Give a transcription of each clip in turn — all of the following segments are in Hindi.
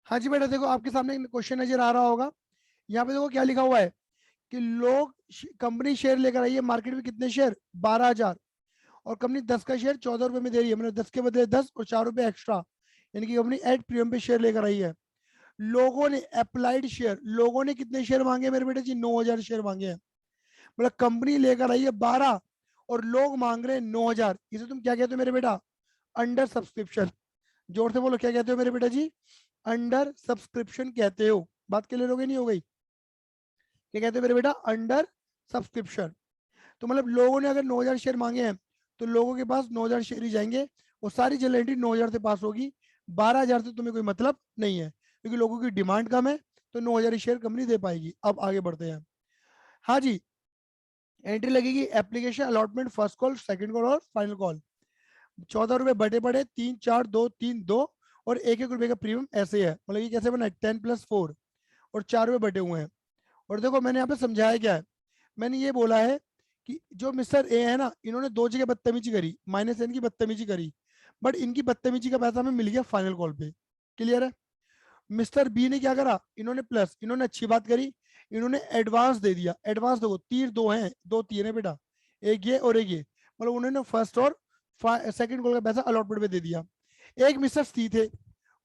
हाँ जी बेटा, देखो आपके सामने क्वेश्चन नजर आ रहा होगा। यहाँ पे देखो क्या लिखा हुआ है कि लोग कंपनी शेयर लेकर आई है मार्केट में, कितने शेयर? 12,000। और कंपनी 10 का शेयर 14 रुपए में दे रही है, मतलब 10 के बदले 10 और 4 रुपए एक्स्ट्रा, यानी कि कंपनी एट प्रीमियम पे शेयर लेकर आई है। लोगों ने अप्लाइड शेयर, लोगों ने कितने शेयर मांगे मेरे बेटे जी? 9,000 शेयर मांगे हैं। मतलब कंपनी लेकर आई है 12 और लोग मांग रहे हैं 9,000। इसे तुम क्या कहते हो मेरे बेटा? Under subscription. जोर से बोलो, क्या कहते हो मेरे बेटा जी? अंडर सब्सक्रिप्शन कहते हो। बात क्लियर हो गई नहीं हो गई? क्या कहते हो मेरे बेटा? Under subscription. तो मतलब लोगों ने अगर 9,000 शेयर मांगे हैं तो लोगों के पास 9,000 शेयर ही जाएंगे और सारी जनरल एंट्री 9,000 से पास होगी। 12,000 से तुम्हें कोई मतलब नहीं है क्योंकि लोगों की डिमांड कम है, तो 9,000 ही शेयर कंपनी दे पाएगी। अब आगे बढ़ते हैं। हाँ जी, एंट्री लगेगी application allotment first call second call और फाइनल कॉल। 14 रुपए बटे बड़े 3 4 2 3 2 और 1 1 रुपए का प्रीमियम ऐसे है। मतलब ये कैसे बना है? 10+4 और 4 रुपए बटे हुए हैं। और देखो मैंने यहाँ पे समझाया क्या है। मैंने ये बोला है कि जो मिस्टर ए है ना, इन्होंने दो जगह बदतमीजी करी, -n की बदतमीजी करी, बट इनकी बदतमीजी का पैसा हमें मिल गया फाइनल कॉल पे। क्लियर है? मिस्टर बी ने क्या करा? इन्होंने प्लस, इन्होंने अच्छी बात करी, इन्होंने एडवांस दे दिया। एडवांस देखो, तीर दो हैं, दो तीर है बेटा, एक ये और एक ये। मतलब उन्होंने फर्स्ट और सेकंड कॉल का पैसा अलॉटमेंट पे दे दिया। एक मिस्टर सी थे,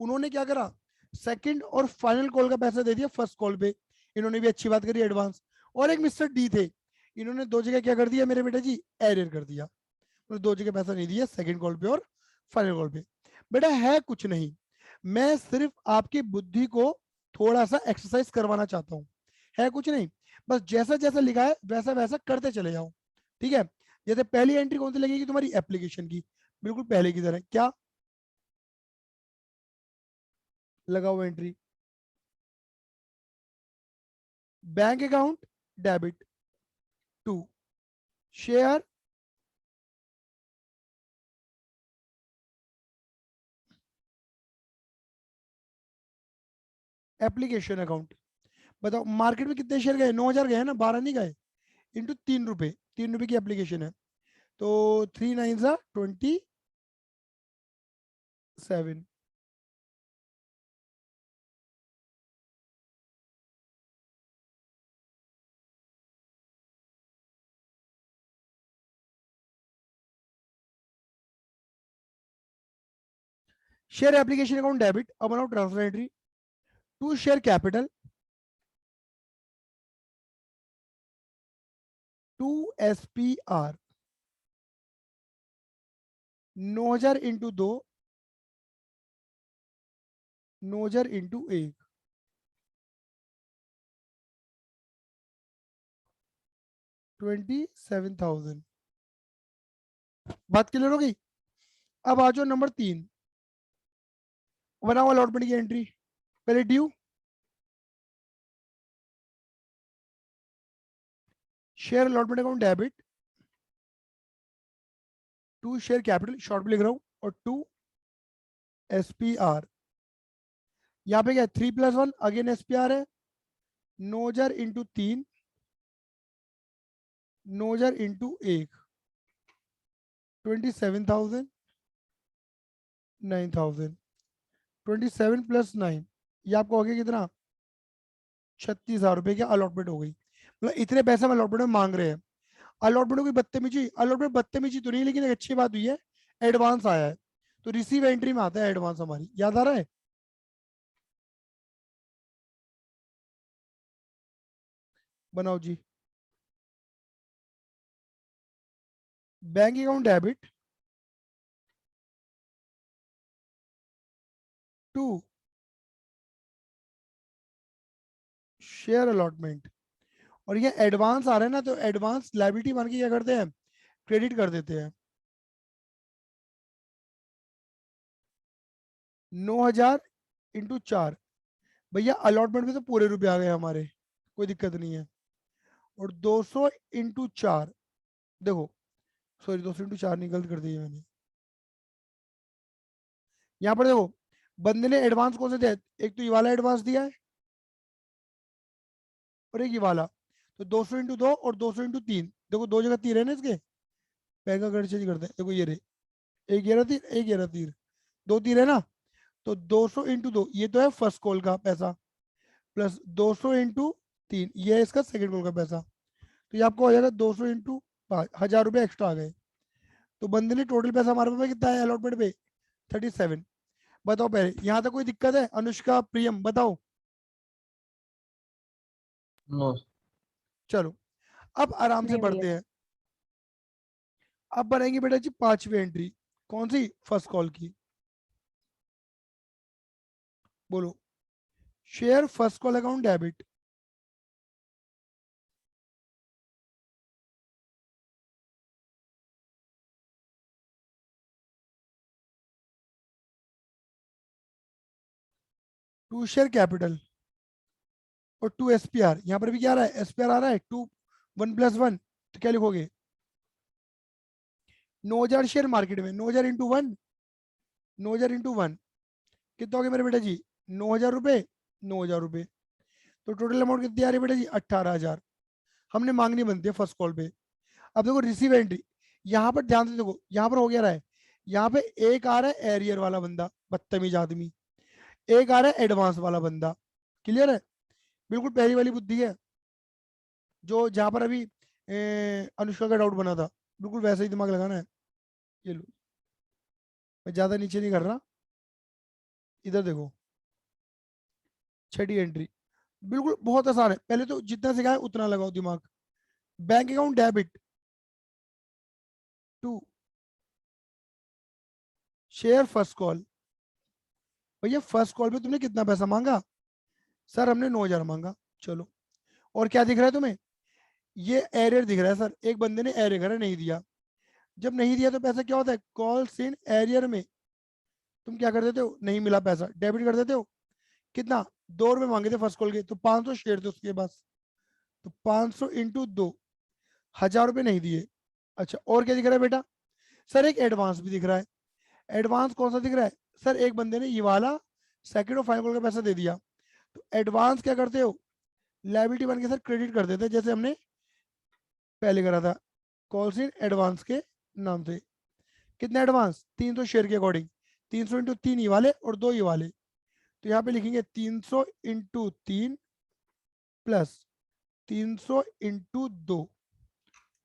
उन्होंने क्या करा? सेकंड और फाइनल कॉल का पैसा दे दिया फर्स्ट कॉल पे, इन्होंने भी अच्छी बात करी, एडवांस। और एक मिस्टर डी थे, इन्होंने दो जगह क्या कर दिया मेरे बेटा जी? एरर कर दिया। मतलब दो जगह पैसा नहीं दिया, सेकंड कॉल पे और फाइनल कॉल पे। बेटा है कुछ नहीं, मैं सिर्फ आपकी बुद्धि को थोड़ा सा एक्सरसाइज करवाना चाहता हूँ। है कुछ नहीं, बस जैसा जैसा लिखा है वैसा वैसा करते चले जाओ। ठीक है? जैसे पहली एंट्री कौन सी लगेगी तुम्हारी? एप्लीकेशन की, बिल्कुल पहले की तरह। क्या लगाओ entry? Bank account debit to share application account. बताओ मार्केट में कितने शेयर गए? 9,000 गए हैं ना, 12 नहीं गए। इंटू 3 रुपए, 3 रुपए की एप्लीकेशन है, तो 3 9 27। Share application account debit. अब बनाओ transfer entry. To share capital, to SPR। 9,000 into दो, 9,000 इंटू एक, 27,000। बात क्लियर हो गई? अब आ जाओ नंबर 3, बनाओ अलॉटमेंट की एंट्री। पहले due, share allotment account debit, to share capital, short में लिख रहा हूँ, और टू SPR। यहाँ पे क्या है? 3+1 अगेन SPR है। 9,000 इंटू 3, 9,000 इंटू एक, 27,000, 9,000। 27 + 9, ये आपको हो गया कितना? 36,000 रुपए की अलॉटमेंट हो गई। मतलब इतने पैसे हम अलॉटमेंट में मांग रहे हैं। अलॉटमेंट कोई बदतमीजी, अलॉटमेंट बदतमीजी तो नहीं, लेकिन एक अच्छी बात हुई है, एडवांस आया है। तो रिसीव एंट्री में आता है एडवांस, हमारी याद आ रहा है? बनाओ जी। Bank account debit to share allotment. और ये एडवांस आ रहा है ना, तो एडवांस लाइबिलिटी बन के क्या करते हैं? क्रेडिट कर देते हैं। 9,000 इंटू 4, भैया अलॉटमेंट में तो पूरे रुपए आ गए हमारे, कोई दिक्कत नहीं है। और 200 इंटू 4, देखो सॉरी 200 इंटू 4 नहीं, गलत कर दी है मैंने। यहाँ पर देखो, बंदे ने एडवांस कौन से दिया है? एक तो ये वाला एडवांस दिया है और एक ये वाला। तो 200 इंटू 2 और 200 इंटू 3, देखो दो जगह तीर है ना इसके। पैन का कलर चेंज करते हैं, देखो ये रे, एक ये रहा तीर, एक ये रहा तीर, दो तीर है ना। तो 200 इंटू 2 ये तो है फर्स्ट कॉल का पैसा, प्लस 200 इंटू 3 ये है इसका सेकंड कॉल का पैसा। तो ये आपको हो जाएगा 200 इंटू 5, 1000 रुपये एक्स्ट्रा आ गए। तो बंदे ने टोटल पैसा हमारे पास कितना है अलॉटमेंट पे, 37। बताओ पहले यहाँ तक कोई दिक्कत है? अनुष्का, प्रियम बताओ। नो। चलो अब आराम से नहीं भैया। बढ़ते हैं। अब बनाएंगे बेटा जी पांचवी एंट्री, कौन सी? फर्स्ट कॉल की। बोलो, share first call account debit. To share capital और टू एसपीआर। यहां पर भी क्या आ रहा है? एसपीआर आ रहा है, टू 1+1। तो क्या लिखोगे? 9000 शेयर मार्केट में, 9000 इंटू 1, 9000 इंटू 1 कितना हो गया मेरे बेटा जी? 9000 रुपये, 9000 रुपये। तो टोटल अमाउंट कितनी आ रही है बेटा जी? 18000। हमने मांगनी बनती है फर्स्ट कॉल पे। अब देखो रिसीव एंट्री, यहाँ पर ध्यान से देखो, यहाँ पर हो गया रहा है, यहाँ पे एक आ रहा है एरियर वाला बंदा, बदतमीज आदमी, एक आ रहा है एडवांस वाला बंदा। क्लियर है? बिल्कुल पहली वाली बुद्धि है, जो जहां पर अभी अनुष्का का डाउट बना था, बिल्कुल वैसा ही दिमाग लगाना है। ये लो, मैं ज्यादा नीचे नहीं कर रहा, इधर देखो। छठी एंट्री बिल्कुल बहुत आसान है, पहले तो जितना सिखाया उतना लगाओ दिमाग। Bank account debit to share first call. भैया फर्स्ट कॉल पे तुमने कितना पैसा मांगा? सर हमने 9000 मांगा। चलो, और क्या दिख रहा है तुम्हें? ये एरर दिख रहा है सर, एक बंदे ने एरर करा, नहीं दिया। जब नहीं दिया तो पैसा क्या होता है? कॉल्स इन एरियर में तुम क्या कर देते हो? नहीं मिला पैसा, डेबिट कर देते हो। कितना? 2 रुपए मांगे थे फर्स्ट कॉल के, तो 500 शेयर थे उसके पास, तो 500 इंटू 2, 1000 रुपये नहीं दिए। अच्छा, और क्या दिख रहा है बेटा? सर एक एडवांस भी दिख रहा है। एडवांस कौन सा दिख रहा है? सर एक बंदे ने ये वाला सेकंड और फाइनल कॉल का पैसा दे दिया। तो एडवांस क्या करते हो? लायबिलिटी बन के सर क्रेडिट कर देते हैं, जैसे हमने पहले करा था, कॉल्स इन एडवांस के नाम से। कितना एडवांस? 300 शेयर के अकॉर्डिंग, 300 इंटू 3 ये वाले और 2 ये वाले। तो यहाँ पे लिखेंगे 300 इंटू 3 प्लस 300 इंटू 2,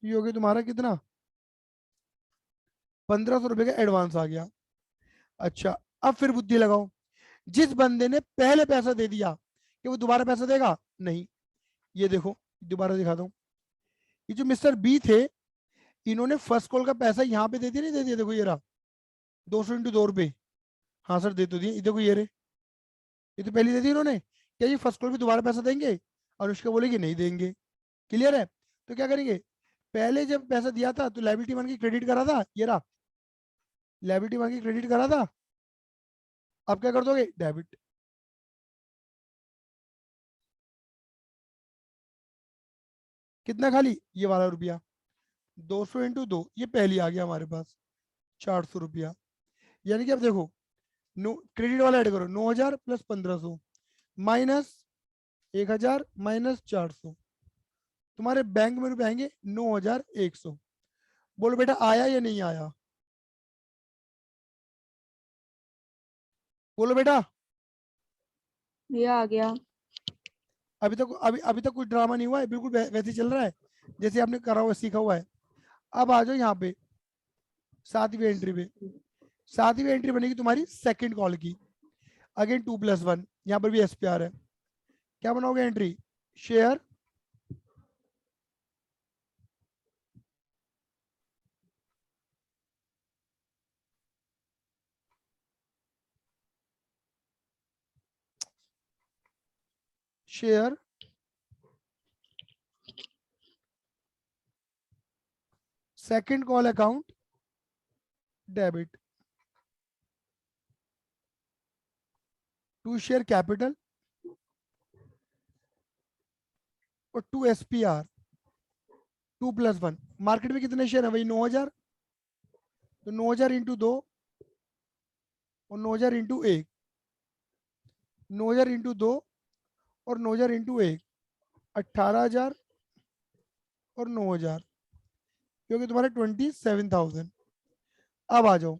ये हो गया तुम्हारा कितना? 1500 रुपये का एडवांस आ गया। अच्छा, अब फिर बुद्धि लगाओ। जिस बंदे ने पहले पैसा दे दिया, कि वो दोबारा पैसा देगा? नहीं। ये देखो, दोबारा दिखाता हूँ। ये जो मिस्टर बी थे, इन्होंने फर्स्ट कॉल का पैसा यहाँ पे दे दिया, नहीं दे दिया? देखो ये रहा, 200 इंटू 2 रुपये। हाँ सर दे तो दिए, ये देखो ये रहे, ये तो पहले दे दी इन्होंने। क्या ये फर्स्ट कॉल पे दोबारा पैसा देंगे? और उसका बोलेगी नहीं देंगे। क्लियर है? तो क्या करेंगे? पहले जब पैसा दिया था तो लायबिलिटी मान के क्रेडिट करा था, ये रहा, लायबिलिटी मान के क्रेडिट करा था। अब क्या कर दोगे? डेबिट। कितना खाली? ये वाला रुपया, 200 इंटू 2, ये पहली आ गया हमारे पास, 400 रुपया। यानी कि अब देखो, नो क्रेडिट वाला ऐड करो, 9000 प्लस 1500 माइनस 1000 माइनस 400, तुम्हारे बैंक में रुपए आएंगे 9100। बोलो बेटा आया या नहीं आया? बोलो बेटा। भैया आ गया। अभी तक कोई ड्रामा नहीं हुआ है, बिल्कुल वैसे ही चल रहा है जैसे आपने करा हुआ सीखा हुआ है। अब आ जाओ यहाँ पे सातवीं एंट्री पे। सातवीं एंट्री बनेगी तुम्हारी सेकंड कॉल की, अगेन 2+1, यहाँ पर भी एसपीआर है। क्या बनाओगे entry? Share share second call account debit to share capital और 2 एसपीआर, 2+1। मार्केट में कितने शेयर है भाई? 9000। तो 9000 इंटू 2 और 9000 इंटू 1, 9000 इंटू 2 और 9000 इंटू 1, 18000 और 9000, क्योंकि तुम्हारे 27000। अब आ जाओ,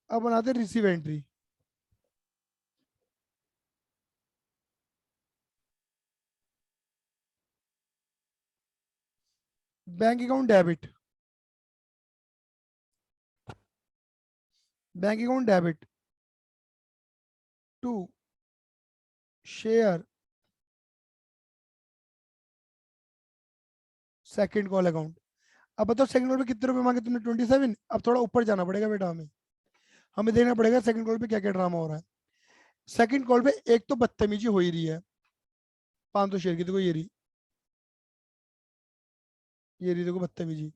अब बनाते receive entry. Bank account debit, bank account debit to share second call account. अब बताओ सेकंड कॉल पे कितने रुपए मांगे तुमने? 27। अब थोड़ा ऊपर जाना पड़ेगा बेटा, हमें हमें देखना पड़ेगा सेकंड कॉल पे क्या क्या ड्रामा हो रहा है। सेकंड कॉल पे एक तो बदतमीजी हो ही रही है 500 शेयर की, देखो ये रही देखो बदतमीजी,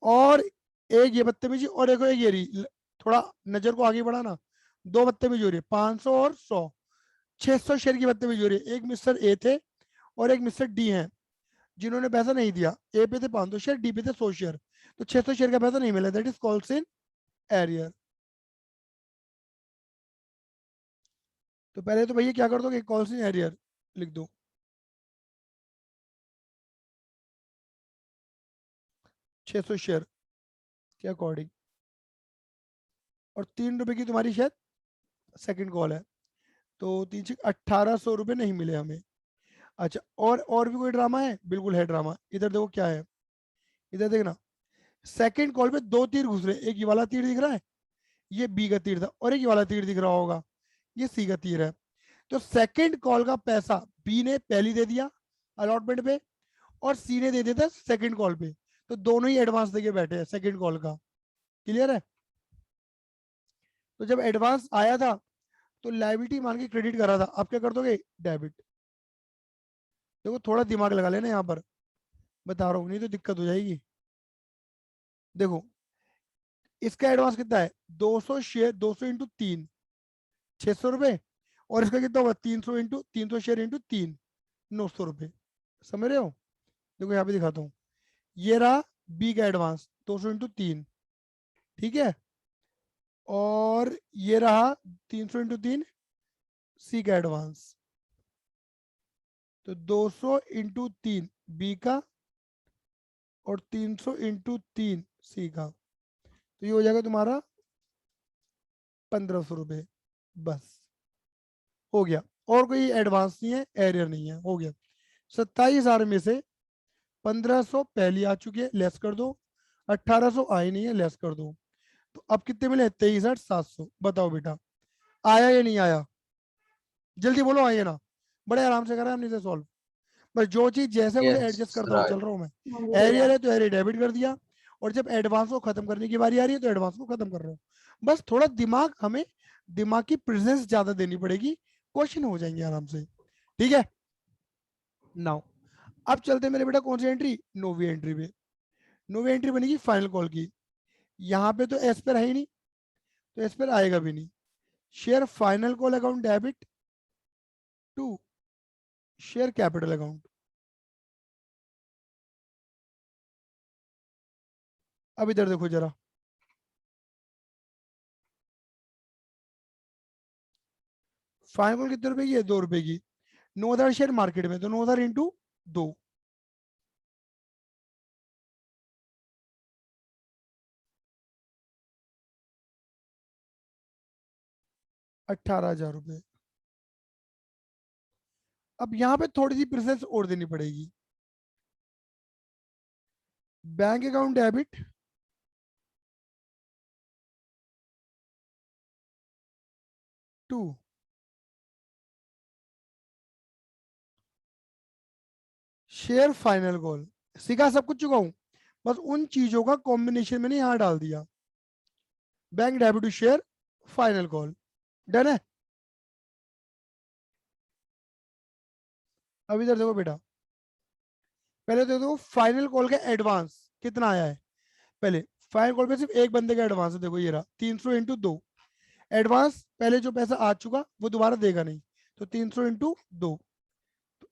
और एक ये बदतमीजी, और एक ये रही। थोड़ा नजर को आगे बढ़ाना, दो बदतमीजी हो रही है, 500 और 100, 600 शेयर की बदतमीजी हो रही है। एक मिस्टर ए थे और एक मिस्टर डी हैं, जिन्होंने पैसा नहीं दिया। ए पे थे 500 शेयर, डी पे थे 100 शेयर, तो 600 शेयर का पैसा नहीं मिला, that is calls in arrear. तो पहले तो भैया क्या कर दो कि कॉल्स इन एरियर लिख दो, 600 शेयर के अकॉर्डिंग, और 3 रुपए की तुम्हारी शायद सेकंड कॉल है, तो 1800 रुपये नहीं मिले हमें। अच्छा, और भी कोई ड्रामा है? बिल्कुल है ड्रामा, इधर देखो क्या है, इधर देखना। सेकंड कॉल पे दो तीर घुस रहे, एक ये वाला तीर दिख रहा है, ये बी का तीर था, और एक ये वाला तीर दिख रहा होगा, ये सी का तीर है। तो सेकंड कॉल का पैसा बी ने पहली दे दिया अलॉटमेंट पे, और सी ने दे दिया था सेकंड कॉल पे, तो दोनों ही एडवांस देके बैठे हैं सेकंड कॉल का। क्लियर है? तो जब एडवांस आया था तो लाइबिलिटी मान के क्रेडिट करा था, आप क्या कर दोगे? डेबिट। देखो थोड़ा दिमाग लगा लेना यहाँ पर, बता रहा हूँ, नहीं तो दिक्कत हो जाएगी। देखो इसका एडवांस कितना है? 200 शेयर, 200 इंटू 3, 600 रुपए, और इसका कितना होगा? 300 इंटू 300 शेयर इंटू 3, 900 रुपए। समझ रहे हो? देखो यहाँ पे दिखाता हूँ, ये रहा बी का एडवांस 200 इंटू 3, ठीक है, और ये रहा 300 इंटू 3 सी का एडवांस, तो 200 इंटू 3 बी का और 300 इंटू 3 सी का, तो ये हो जाएगा तुम्हारा 1500 रुपये। बस हो गया, और कोई एडवांस नहीं है, एरियर नहीं है, हो गया। 27,000 में से 1500 पहली आ चुकी है, लेस कर दो, 1800 आई नहीं है, लेस कर दो, तो अब कितने मिले? 23,700। बताओ बेटा आया या नहीं आया? जल्दी बोलो, आइए ना, बड़े आराम से करा हमने इसे सॉल्व। बस जो चीज जैसे मुझे एडजस्ट यस करता हूँ, चल राइट। रहा हूँ मैं। हाँ जी भैया। एरियर है तो एरियर डेबिट कर दिया, और जब एडवांस को खत्म करने की बारी आ रही है तो एडवांस को खत्म कर रहा हूँ। बस थोड़ा दिमाग, हमें दिमाग की प्रेजेंस ज्यादा देनी पड़ेगी, क्वेश्चन हो जाएंगे आराम से। ठीक है, नाउ अब चलते हैं मेरे बेटा कौन सी एंट्री? नोवी एंट्री पे। नोवी एंट्री बनेगी फाइनल कॉल की। यहाँ पे तो एस पर है ही नहीं, तो एस पर आएगा भी नहीं। Share final call account debit to share capital account. अब इधर देखो जरा, फाइनल कॉल कितने रुपए की है? 2 रुपए की। 9,000 शेयर मार्केट में, तो 9,000 इंटू 2, 18,000 रुपये। अब यहाँ पे थोड़ी सी प्रेजेंस और देनी पड़ेगी। Bank account debit to share final call. सिखा सब कुछ चुका हूं, बस उन चीजों का कॉम्बिनेशन मैंने यहां डाल दिया। Bank debit to share final call, done है। अब इधर देखो बेटा, पहले तो देखो फाइनल कॉल का एडवांस कितना आया है। पहले फाइनल कॉल पे सिर्फ एक बंदे का एडवांस है, देखो ये रहा 300 इंटू 2। एडवांस पहले जो पैसा आ चुका वो दोबारा देगा नहीं, तो 300 इंटू 2,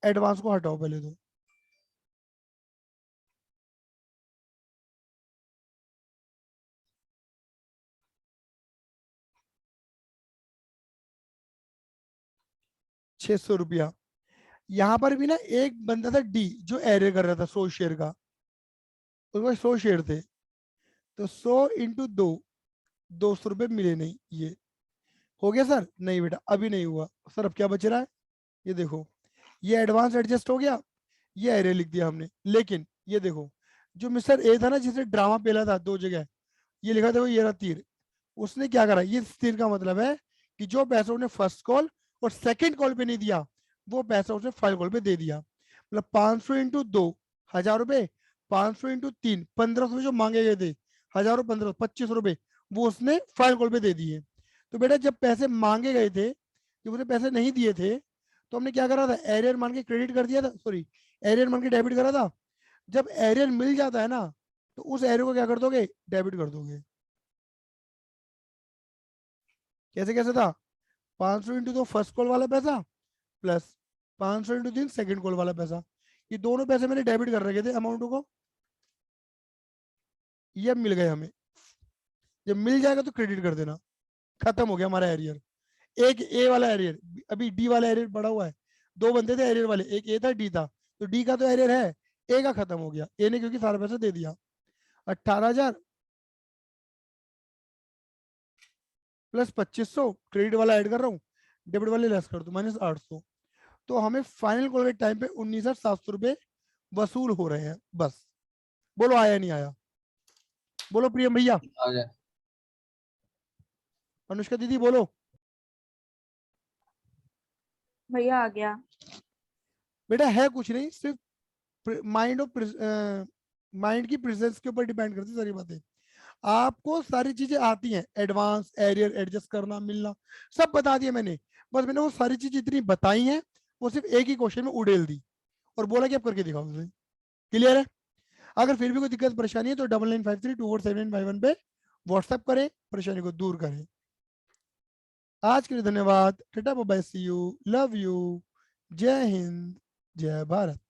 एडवांस को हटाओ पहले तो। ₹600। यहाँ पर भी ना एक बंदा था डी, जो एरे कर रहा था 100 शेयर का, उसको 100 शेयर थे, तो 100 इंटू 2, 200 रुपये मिले नहीं। ये हो गया सर? नहीं बेटा अभी नहीं हुआ सर, अब क्या बच रहा है? ये देखो, ये एडवांस एडजस्ट हो गया, ये एरे लिख दिया हमने, लेकिन ये देखो जो मिस्टर ए था ना, जिसने ड्रामा पेला था 2 जगह, ये लिखा था वो, ये रहा तीर, उसने क्या करा, ये तीर का मतलब है कि जो पैसा उसने फर्स्ट कॉल और सेकंड कॉल पे नहीं दिया, वो पैसा उसने फाइनल कॉल पे दे दिया। मतलब 500 इंटू 2 1000 रुपए, 500 इंटू 3 1500 जो मांगे गए थे, 1000 और 1500 2500 रुपए, वो उसने फाइनल कॉल पे दे दिए। तो बेटा जब पैसे मांगे गए थे, जब उसने पैसे नहीं दिए थे, तो हमने क्या करा था, एरियर मान के क्रेडिट कर दिया था, सॉरी एरियर मान के डेबिट करा था। जब एरियर मिल जाता है ना, तो उस एरियर को क्या कर दोगे, डेबिट कर दोगे। कैसे कैसे था, 500 इंटू 2 फर्स्ट कॉल वाला पैसा, प्लस 500 इंटू 3 सेकेंड कॉल वाला पैसा, ये दोनों पैसे मैंने डेबिट कर रखे थे अमाउंट को, ये अब मिल गए हमें। जब मिल जाएगा तो क्रेडिट कर देना, खत्म हो गया हमारा एरियर। एक ए वाला एरियर, अभी डी वाला एरियर पड़ा हुआ है, 2 बंदे थे एरियर वाले, एक ए था डी था, तो डी का तो एरियर है, ए का खत्म हो गया, ए ने क्योंकि सारा पैसा दे दिया। 18,000 प्लस 2500, क्रेडिट वाला ऐड कर रहा हूँ, डेबिट वाले लेस कर दो, -800। तो हमें फाइनल कॉल के टाइम पे 19,700 रुपए वसूल हो रहे हैं बस। बोलो आया नहीं आया, बोलो प्रियम भैया, आ गया। अनुष्का दीदी बोलो। भैया आ गया। बेटा है कुछ नहीं, सिर्फ माइंड ऑफ माइंड की प्रेजेंस के ऊपर डिपेंड करती है सारी बातें। आपको सारी चीजें आती हैं, एडवांस एरियर एडजस्ट करना, मिलना, सब बता दिया मैंने। बस मैंने वो सारी चीजें इतनी बताई हैं, वो सिर्फ एक ही क्वेश्चन में उड़ेल दी और बोला कि आप करके दिखाओ उसे। क्लियर है? अगर फिर भी कोई दिक्कत परेशानी है तो 9953247951 पे व्हाट्सएप करें, परेशानी को दूर करें। आज के लिए धन्यवाद, tata bye bye, see you, love you, Jai Hind, जय भारत।